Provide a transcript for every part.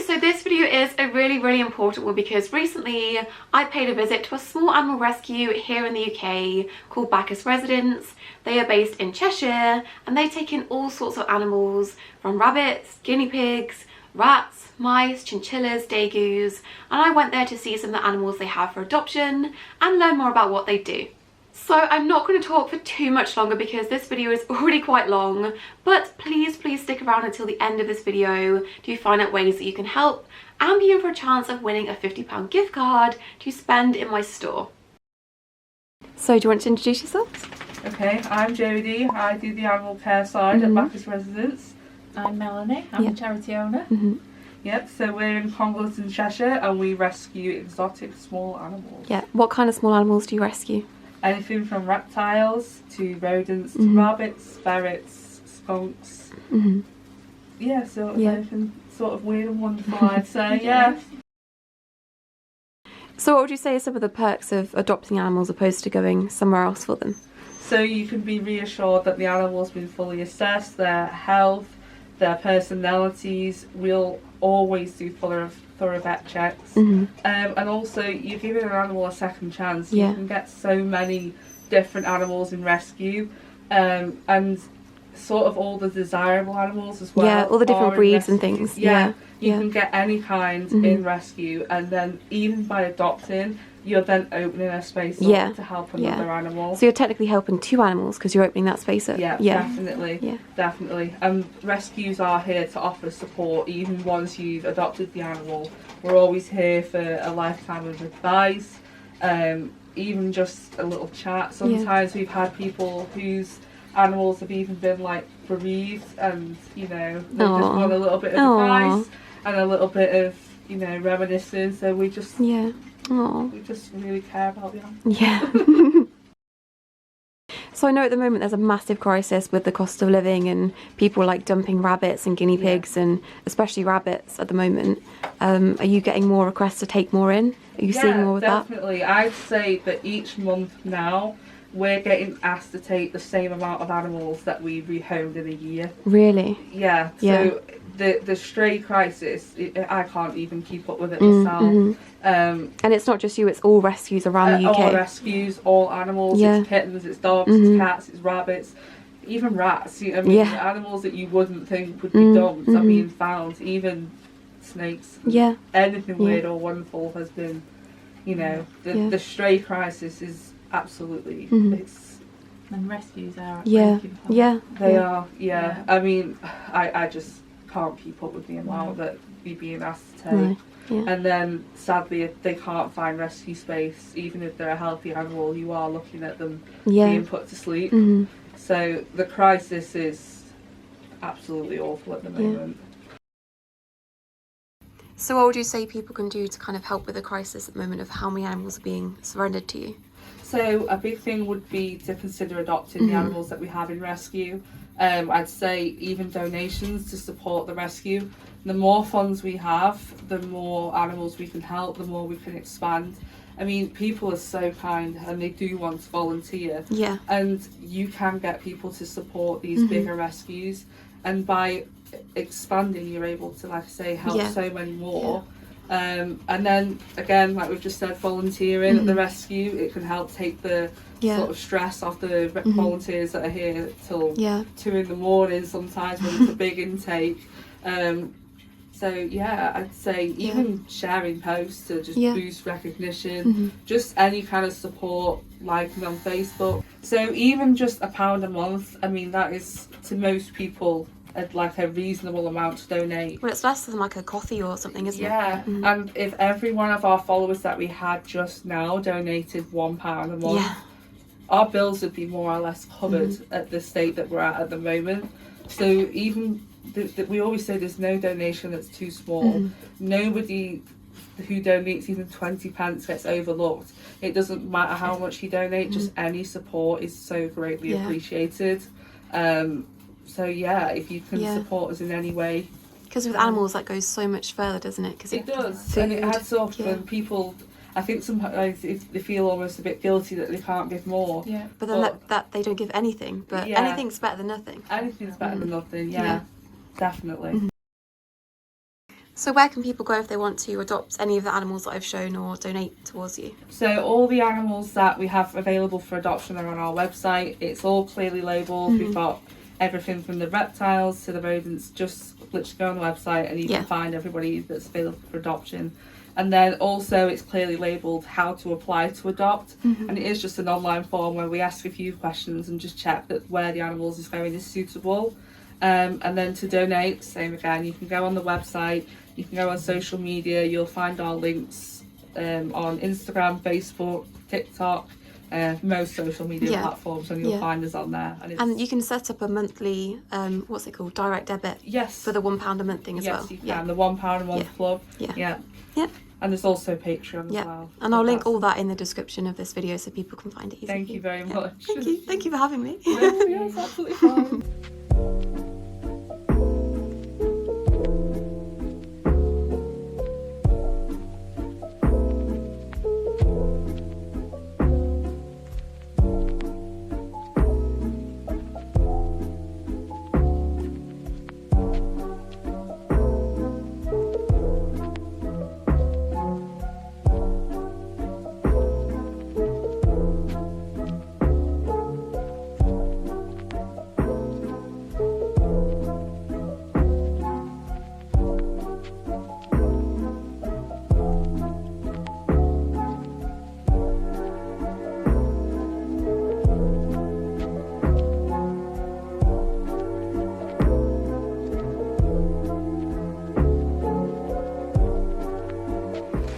so this video is a really important one because recently I paid a visit to a small animal rescue here in the UK called Bacchus Residents. They are based in Cheshire and they take in all sorts of animals from rabbits, guinea pigs, rats, mice, chinchillas, dagoos, and I went there to see some of the animals they have for adoption and learn more about what they do. So I'm not going to talk for too much longer because this video is already quite long, but please stick around until the end of this video to find out ways that you can help and be in for a chance of winning a £50 gift card to spend in my store. So do you want to introduce yourselves? Okay, I'm Jodie. I do the animal care side at Bacchus Residents. I'm Melanie. I'm the charity owner. Yep, so we're in Congleton, Cheshire, and we rescue exotic small animals. Yeah, what kind of small animals do you rescue? Anything from reptiles to rodents to rabbits, ferrets, skunks. Yeah, so anything sort of weird and wonderful, I'd say, yeah. So what would you say are some of the perks of adopting animals opposed to going somewhere else for them? So you can be reassured that the animal's been fully assessed, their health, their personalities. We'll always do thorough vet checks, and also you're giving an animal a second chance. You can get so many different animals in rescue, and sort of all the desirable animals as well. Yeah, all the different breeds and things. You can get any kind in rescue, and then even by adopting, you're then opening a space up to help another animal. So you're technically helping two animals because you're opening that space up. Yeah, definitely. And rescues are here to offer support even once you've adopted the animal. We're always here for a lifetime of advice, even just a little chat. Sometimes we've had people whose animals have even been like bereaved, and you know they just want a little bit of advice and a little bit of reminiscing. So we just we just really care about the animals. Yeah. So I know at the moment there's a massive crisis with the cost of living and people like dumping rabbits and guinea pigs and especially rabbits at the moment. Are you getting more requests to take more in? Are you seeing more with definitely. I'd say that each month now we're getting asked to take the same amount of animals that we rehomed in a year. Really? Yeah. So the stray crisis, I can't even keep up with it myself. And it's not just you, it's all rescues around the UK. All rescues, all animals, it's kittens, it's dogs, it's cats, it's rabbits, even rats. I mean, animals that you wouldn't think would be dumped are being found, even snakes. Anything weird or wonderful has been, the stray crisis is absolutely, it's... And rescues are They are. I mean, I just can't keep up with the amount that we're being asked to take. And then sadly if they can't find rescue space, even if they're a healthy animal, you are looking at them being put to sleep. So the crisis is absolutely awful at the moment. So what would you say people can do to kind of help with the crisis at the moment of how many animals are being surrendered to you? So a big thing would be to consider adopting the animals that we have in rescue. I'd say even donations to support the rescue. The more funds we have, the more animals we can help, the more we can expand. I mean, people are so kind and they do want to volunteer. And you can get people to support these bigger rescues. And by expanding, you're able to, like I say, help so many more. And then again, like we've just said, volunteering at the rescue, it can help take the sort of stress off the volunteers that are here till 2 in the morning sometimes when it's a big intake. So I'd say even sharing posts to just boost recognition, just any kind of support, liking on Facebook. So even just £1 a month, I mean, that is to most people like a reasonable amount to donate. Well, it's less than like a coffee or something, isn't it? And if every one of our followers that we had just now donated £1 a month, our bills would be more or less covered at the state that we're at the moment. So even we always say there's no donation that's too small. Nobody who donates even 20 pence gets overlooked. It doesn't matter how much you donate, just any support is so greatly appreciated. So if you can support us in any way. Because with animals that goes so much further, doesn't it? Cause it does, and it adds up. And people, I think sometimes they feel almost a bit guilty that they can't give more. But then that they don't give anything. But anything's better than nothing. Anything's better than nothing. Definitely. So where can people go if they want to adopt any of the animals that I've shown or donate towards you? So all the animals that we have available for adoption are on our website. It's all clearly labelled. We've got everything from the reptiles to the rodents. Just literally go on the website and you can find everybody that's available for adoption. And then also it's clearly labelled how to apply to adopt. And it is just an online form where we ask a few questions and just check that where the animals is going is suitable. And then to donate, same again, you can go on the website, you can go on social media, you'll find our links on Instagram, Facebook, TikTok, most social media platforms, and you'll find us on there. And you can set up a monthly, what's it called, direct debit? Yes. For the £1 a month thing as well? Yes, you can, the £1 a month club. Yeah. And there's also Patreon as well. And I'll link all that in the description of this video so people can find it easily. Thank you very much. Thank you for having me. No, it's absolutely fine.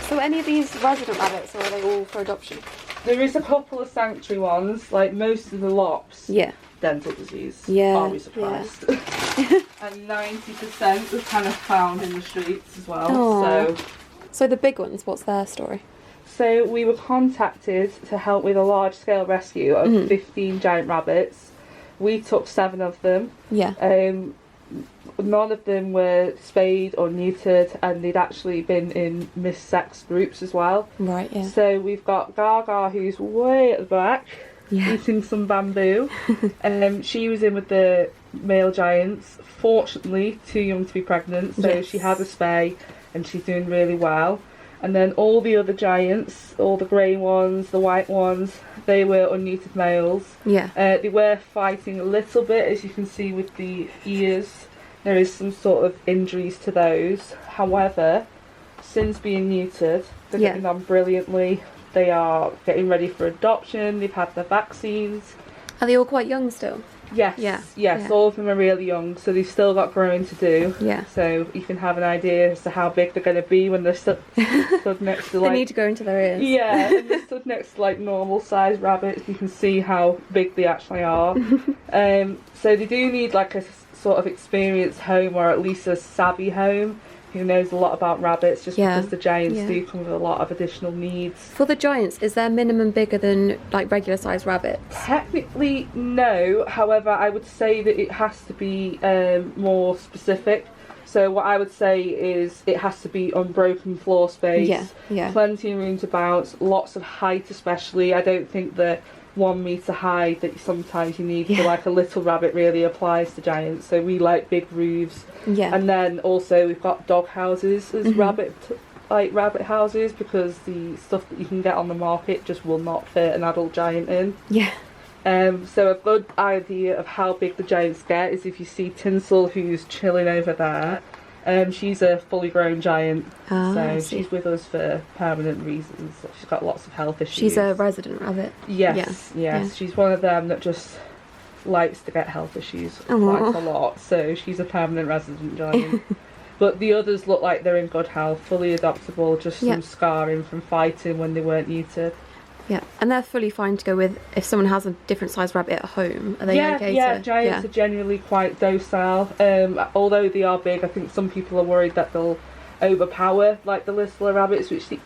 So any of these resident rabbits, or are they all for adoption? There is a couple of sanctuary ones, like most of the lops. Dental disease. Are we surprised? And 90% are kind of found in the streets as well. So the big ones, what's their story? So we were contacted to help with a large-scale rescue of 15 giant rabbits. We took 7 of them. None of them were spayed or neutered, and they'd actually been in missed-sex groups as well. So we've got Gaga, who's way at the back, eating some bamboo. She was in with the male giants. Fortunately, too young to be pregnant, so she had a spay, and she's doing really well. And then all the other giants, all the grey ones, the white ones, they were unneutered males. They were fighting a little bit, as you can see with the ears. There is some sort of injuries to those. However, since being neutered, they're getting on brilliantly. They are getting ready for adoption. They've had their vaccines. Are they all quite young still? Yes, all of them are really young, so they've still got growing to do. So you can have an idea as to how big they're going to be when they're stood next to, like... They need to go into their ears. When they're stood next to, like, normal-sized rabbits, you can see how big they actually are. So they do need, like, a sort of experienced home, or at least a savvy home, who knows a lot about rabbits, just because the giants do come with a lot of additional needs. For the giants, is their minimum bigger than like regular sized rabbits? Technically no, however I would say that it has to be more specific. So what I would say is it has to be unbroken floor space, plenty of room to bounce, lots of height especially. I don't think that 1 metre high that sometimes you need for like a little rabbit really applies to giants. So we like big roofs. And then also we've got dog houses as rabbit houses, because the stuff that you can get on the market just will not fit an adult giant in. So a good idea of how big the giants get is if you see Tinsel, who's chilling over there. She's a fully grown giant, so she's with us for permanent reasons. She's got lots of health issues. She's a resident rabbit. Yes. She's one of them that just likes to get health issues quite a lot, so she's a permanent resident giant. But the others look like they're in good health, fully adoptable, just some scarring from fighting when they weren't neutered. And they're fully fine to go with if someone has a different sized rabbit at home. Are they okay? Giants are generally quite docile. Although they are big, I think some people are worried that they'll overpower like the littler rabbits, which they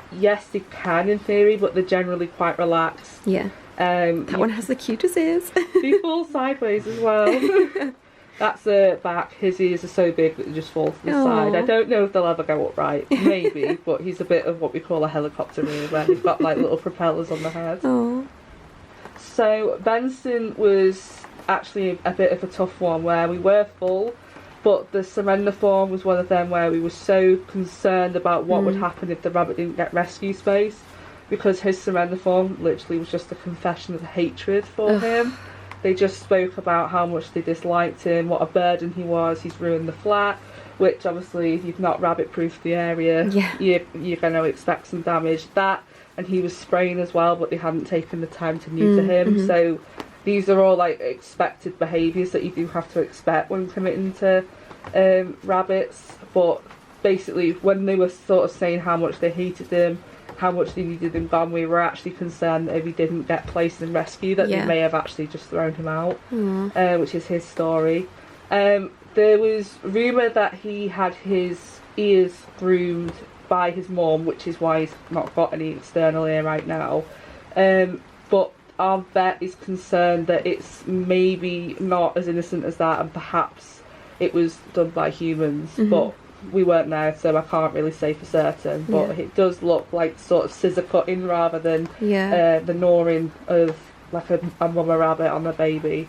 can in theory, but they're generally quite relaxed. That one has the cutest ears. They fall sideways as well. That's a back. His ears are so big that they just fall to the side. I don't know if they'll ever go upright. Maybe, but he's a bit of what we call a helicopter ear, where he's got like little propellers on the head. So Benson was actually a bit of a tough one, where we were full. but the surrender form was one of them where we were so concerned about what would happen if the rabbit didn't get rescue space, because his surrender form literally was just a confession of hatred for him. They just spoke about how much they disliked him, what a burden he was, he's ruined the flat, which obviously if you've not rabbit proofed the area, you're going to expect some damage. That, and he was spraying as well, but they hadn't taken the time to neuter him. So these are all like expected behaviours that you do have to expect when committing to rabbits. But basically when they were sort of saying how much they hated him, how much they needed him gone, we were actually concerned that if he didn't get placed in rescue that they may have actually just thrown him out, which is his story. There was rumour that he had his ears groomed by his mum, which is why he's not got any external ear right now. But our vet is concerned that it's maybe not as innocent as that, and perhaps it was done by humans, but we weren't there, so I can't really say for certain. But it does look like sort of scissor cutting rather than the gnawing of like a mama rabbit on a baby.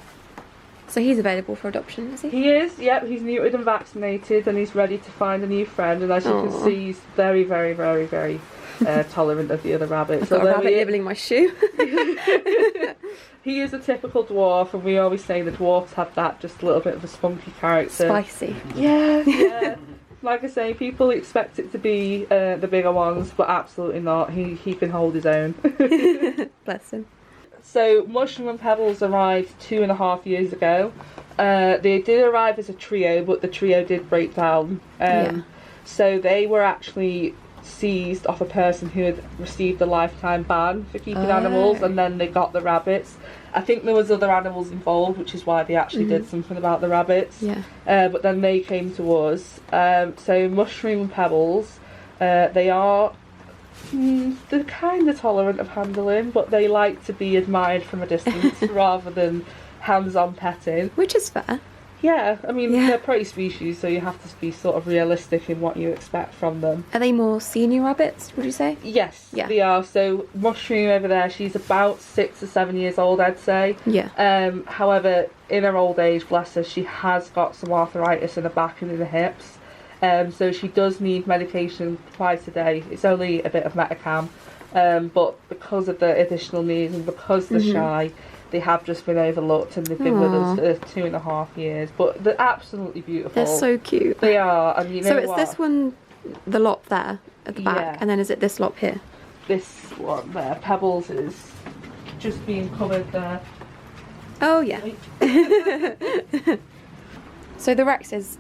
So he's available for adoption, is he? He is, yep. He's neutered and vaccinated, and he's ready to find a new friend. And as you can see, he's very, very, very, very tolerant of the other rabbits. I've got a rabbit nibbling my shoe. He is a typical dwarf, and we always say the dwarfs have that just a little bit of a spunky character. Spicy. Yeah. Like I say, people expect it to be the bigger ones, but absolutely not. He can hold his own. Bless him. So Mushroom and Pebbles arrived 2.5 years ago. They did arrive as a trio, but the trio did break down. So they were actually seized off a person who had received a lifetime ban for keeping animals, and then they got the rabbits. I think there was other animals involved, which is why they actually did something about the rabbits. But then they came to us. So Mushroom and Pebbles, they are they're kind of tolerant of handling, but they like to be admired from a distance rather than hands-on petting. Which is fair. Yeah, I mean, they're prey species, so you have to be sort of realistic in what you expect from them. Are they more senior rabbits, would you say? Yes, they are. So Mushroom over there, she's about 6 or 7 years old, I'd say. However, in her old age, bless her, she has got some arthritis in her back and in her hips. So she does need medication twice a day. It's only a bit of Metacam, but because of the additional needs and because they're shy, they have just been overlooked, and they've been with us for 2.5 years. But they're absolutely beautiful. They're so cute. They are, and you know so it's what? this one, the lop there at the back, and then is it this lop here? This one there, Pebbles, is just being covered there. Oh yeah. So the Rex is.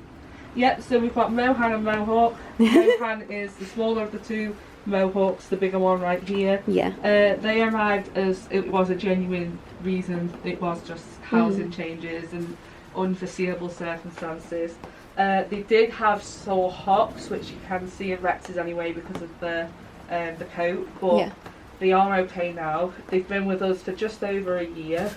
Yep, so we've got Mohan and Mohawk. Mohan is the smaller of the two, Mohawk's the bigger one right here. They arrived as it was a genuine reason. It was just housing changes and unforeseeable circumstances. They did have sore hocks, which you can see in Rexes anyway because of the coat, but they are okay now. They've been with us for just over a year.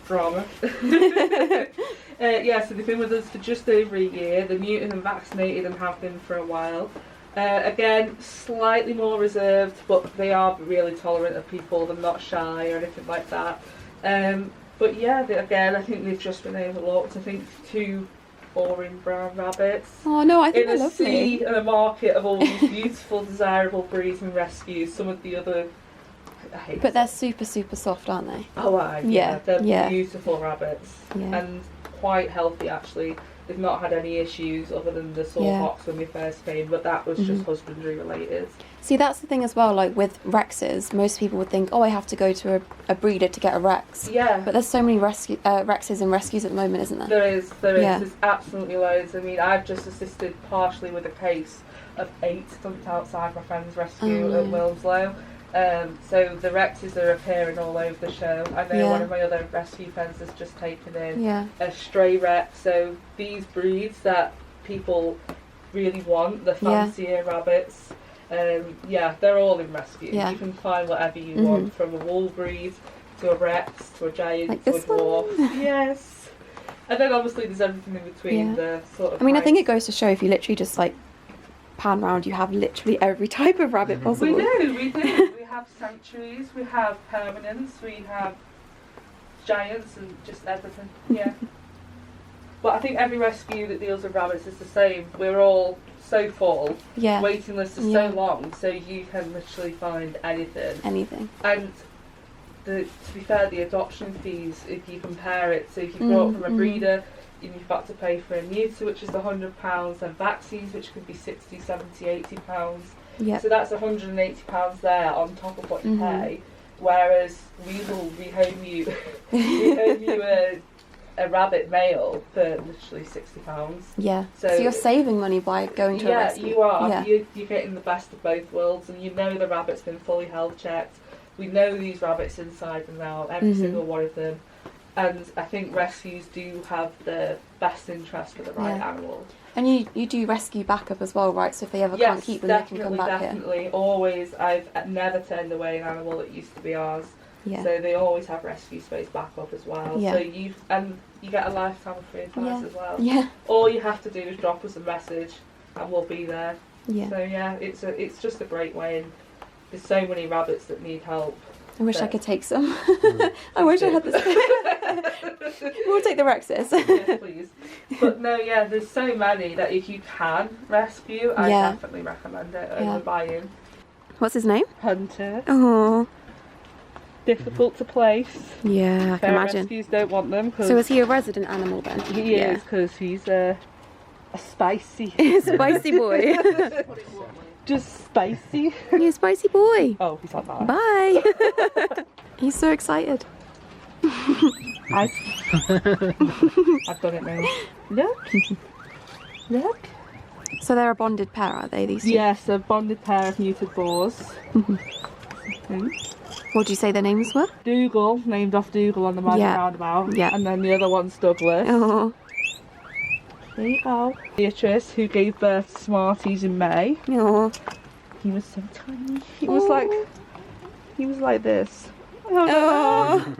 Drama. So they've been with us for just over a year. They're neutered and vaccinated and have been for a while. Again, slightly more reserved, but they are really tolerant of people. They're not shy or anything like that. But yeah, again, I think they've just been overlooked. I think 2 boring brown rabbits. Oh no, I think they're lovely. In a sea and a market of all these beautiful, desirable breeds and rescues, some of the other. But they're super, super soft, aren't they? Oh, they're beautiful rabbits and quite healthy actually. They've not had any issues other than the sore hocks when we first came, but that was just husbandry related. See, that's the thing as well, like with Rexes, most people would think, oh, I have to go to a breeder to get a Rex. But there's so many Rexes and rescues at the moment, isn't there? There is. There's absolutely loads. I mean, I've just assisted partially with a case of 8 dumped outside my friend's rescue at Wilmslow. So the Rexes are appearing all over the show. I know one of my other rescue friends has just taken in a stray Rex. So these breeds that people really want, the fancier rabbits, they're all in rescue. You can find whatever you want, from a wool breed to a Rex to a giant like to a dwarf. Yes. And then obviously there's everything in between the sort of. I mean, I think it goes to show if you literally just like pan round, you have literally every type of rabbit possible. We do. We have sanctuaries, we have permanents, we have giants and just everything. But I think every rescue that deals with rabbits is the same. We're all so full. Yeah. Waiting lists are so long, so you can literally find anything. Anything. And to be fair, the adoption fees, if you compare it, so if you brought from a breeder, you've got to pay for a neuter, which is £100, and vaccines, which could be £60, £70, £80. Yeah. So that's £180 there on top of what you pay. Whereas we will rehome you, a rabbit male for literally £60. Yeah. So you're saving money by going to a rescue. You are. Yeah. You're getting the best of both worlds, and you know the rabbit's been fully health checked. We know these rabbits inside and out, every single one of them. And I think rescues do have the best interest for the right animal. And you do rescue backup as well, right? So if they ever can't keep them, they can come back definitely. Always. I've never turned away an animal that used to be ours. Yeah. So they always have rescue space backup as well. Yeah. So you get a lifetime of free advice as well. Yeah. All you have to do is drop us a message, and we'll be there. Yeah. So yeah, it's just a great way, and there's so many rabbits that need help. I wish I could take some. I wish I had this. We'll take the Rexes. Yes, please. But no, yeah, there's so many that if you can rescue, I definitely recommend it over buying. What's his name? Hunter. Oh. Difficult to place. Yeah, I can imagine. Rescues don't want them. So is he a resident animal then? He is, because he's a spicy. Spicy boy. Just spicy. You're a spicy boy. Oh, he's like that. Bye. He's so excited. I've done it now. Look. Look. So they're a bonded pair, are they, these two? Yes, a bonded pair of neutered boars. What did you say their names were? Dougal, named off Dougal on the Magic Roundabout. Yeah. And then the other one's Douglas. Oh. There you go. Beatrice, who gave birth to Smarties in May. Oh. He was so tiny. He was like this. Oh.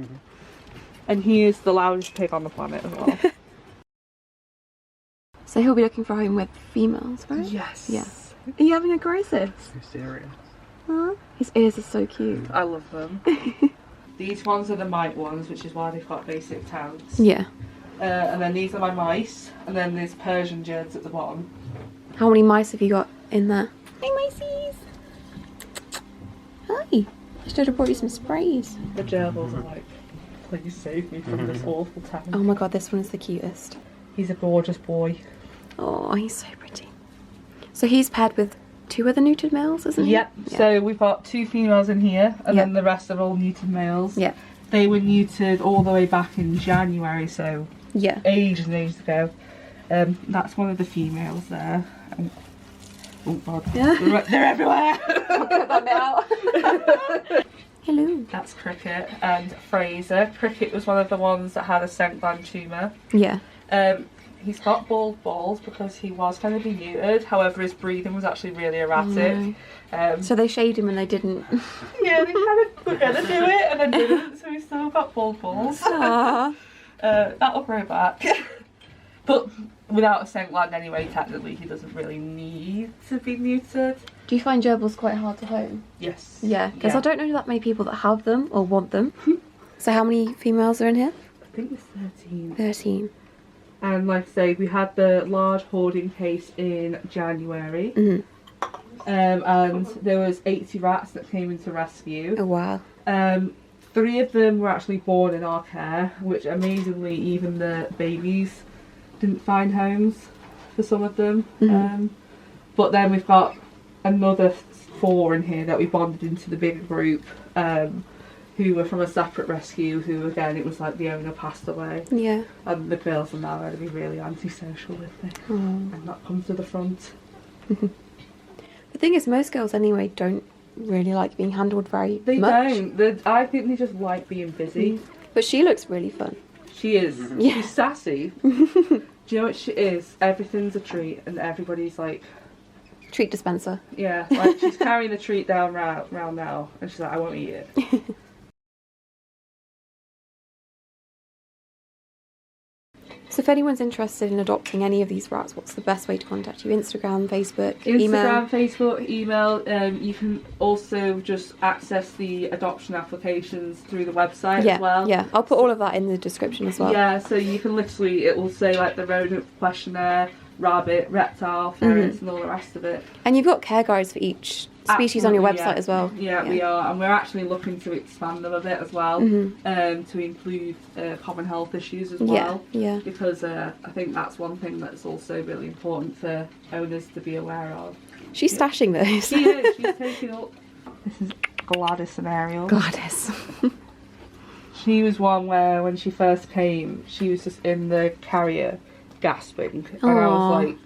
And he is the loudest pig on the planet as well. So he'll be looking for a home with females, right? Yes. Yeah. Are you having a crisis? You're serious. Huh? His ears are so cute. I love them. These ones are the mite ones, which is why they've got basic tags. Yeah. And then these are my mice, and then there's Persian Jeds at the bottom. How many mice have you got in there? Hey, miceys! Hi! I should have brought you some sprays. The gerbils are like, please save me from this awful town. Oh my god, this one is the cutest. He's a gorgeous boy. Oh, he's so pretty. So he's paired with 2 other neutered males, isn't he? Yep. Yeah. So we've got 2 females in here, and then the rest are all neutered males. Yeah. They were neutered all the way back in January, so ages and ages ago. That's one of the females there. Oh god, they're everywhere. I'll cut that out. Hello. That's Cricket and Fraser. Cricket was one of the ones that had a scent gland tumour. Yeah. He's got bald balls because he was going to be neutered. However, his breathing was actually really erratic. So they shaved him and they didn't. Yeah, they kind of were going to do it and then didn't, so he's still got bald balls. Aww. That'll grow back. But without a scent gland anyway, technically he doesn't really need to be neutered. Do you find gerbils quite hard to home? Yes. Yeah, because I don't know that many people that have them or want them. So how many females are in here? I think it's 13. 13. And like I say, we had the large hoarding case in January. And there was 80 rats that came into rescue. Oh wow. 3 of them were actually born in our care, which amazingly even the babies didn't find homes for some of them. But then we've got another 4 in here that we bonded into the bigger group, who were from a separate rescue, who again, it was like the owner passed away. Yeah. And the girls are now going to be really antisocial with me and not come to the front. The thing is, most girls anyway don't really like being handled very They much. don't. I think they just like being busy. But she looks really fun. She is. Yeah. She's sassy. Do you know what she is? Everything's a treat and everybody's like... Treat dispenser. Yeah, like she's carrying the treat down round now and she's like, I won't eat it. So if anyone's interested in adopting any of these rats, what's the best way to contact you? Instagram, Facebook, email? Instagram, Facebook, email. You can also just access the adoption applications through the website as well. Yeah, I'll put all of that in the description as well. Yeah, so you can literally, it will say like the rodent questionnaire, rabbit, reptile, ferrets, and all the rest of it. And you've got care guides for each species on your website as well. Yeah, we are, and we're actually looking to expand them a bit as well, to include common health issues as well. Yeah. Because I think that's one thing that's also really important for owners to be aware of. She's stashing those. She is. She's taking up. This is Gladys and Ariel. Gladys. She was one where when she first came, she was just in the carrier gasping, and I was like,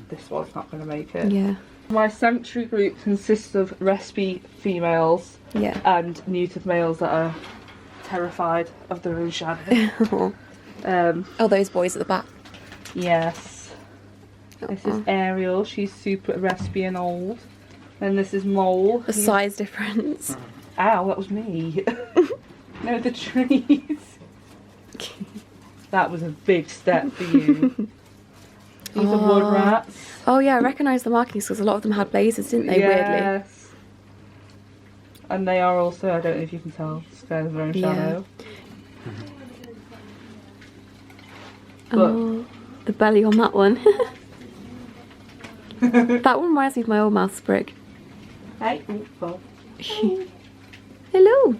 this one's not going to make it. Yeah. My sanctuary group consists of rescue females and neutered males that are terrified of their own shadow. Those boys at the back. Yes. This is Ariel. She's super rescue and old. Then this is Mole. The size difference. Ow, that was me. No, the trees. That was a big step for you. These are wood rats. Oh yeah, I recognise the markings because a lot of them had blazers, didn't they, weirdly? Yes. And they are also, I don't know if you can tell, scared of their own shadow. But the belly on that one. That one reminds me of my old mouse sprig. Hey, well. Hello.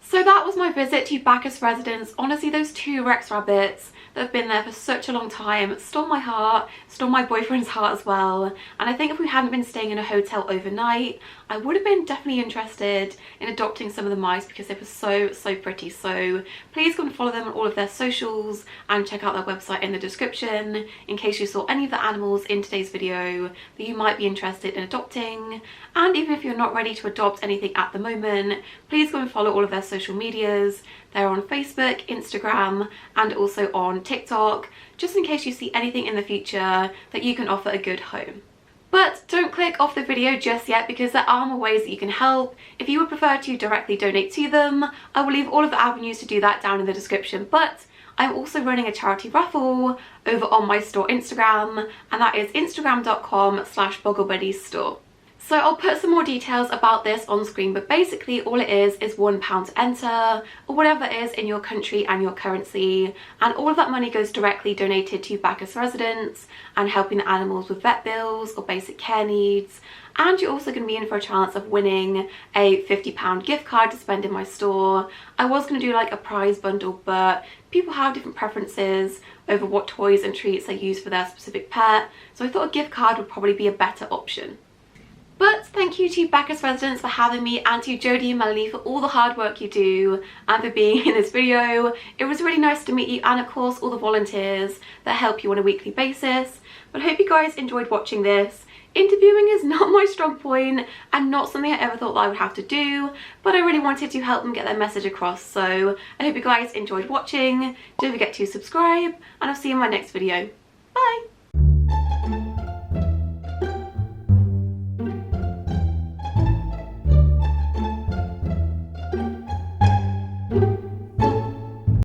So that was my visit to Bacchus residence. Honestly, those 2 Rex rabbits that have been there for such a long time stole my heart, stole my boyfriend's heart as well. And I think if we hadn't been staying in a hotel overnight, I would have been definitely interested in adopting some of the mice because they were so pretty. So please go and follow them on all of their socials and check out their website in the description in case you saw any of the animals in today's video that you might be interested in adopting. And even if you're not ready to adopt anything at the moment, please go and follow all of their social medias. They're on Facebook, Instagram, and also on TikTok, just in case you see anything in the future that you can offer a good home. But don't click off the video just yet because there are more ways that you can help. If you would prefer to directly donate to them, I will leave all of the avenues to do that down in the description. But I'm also running a charity raffle over on my store Instagram, and that is instagram.com/bogglebuddiesstore. So I'll put some more details about this on screen, but basically all it is £1 to enter, or whatever it is in your country and your currency, and all of that money goes directly donated to Bacchus residents and helping the animals with vet bills or basic care needs. And you're also going to be in for a chance of winning a £50 gift card to spend in my store. I was going to do like a prize bundle, but people have different preferences over what toys and treats they use for their specific pet, so I thought a gift card would probably be a better option. But thank you to Bacchus residents for having me, and to Jodie and Melanie for all the hard work you do and for being in this video. It was really nice to meet you, and of course all the volunteers that help you on a weekly basis. But I hope you guys enjoyed watching this. Interviewing is not my strong point and not something I ever thought that I would have to do, but I really wanted to help them get their message across. So I hope you guys enjoyed watching. Don't forget to subscribe, and I'll see you in my next video. Bye!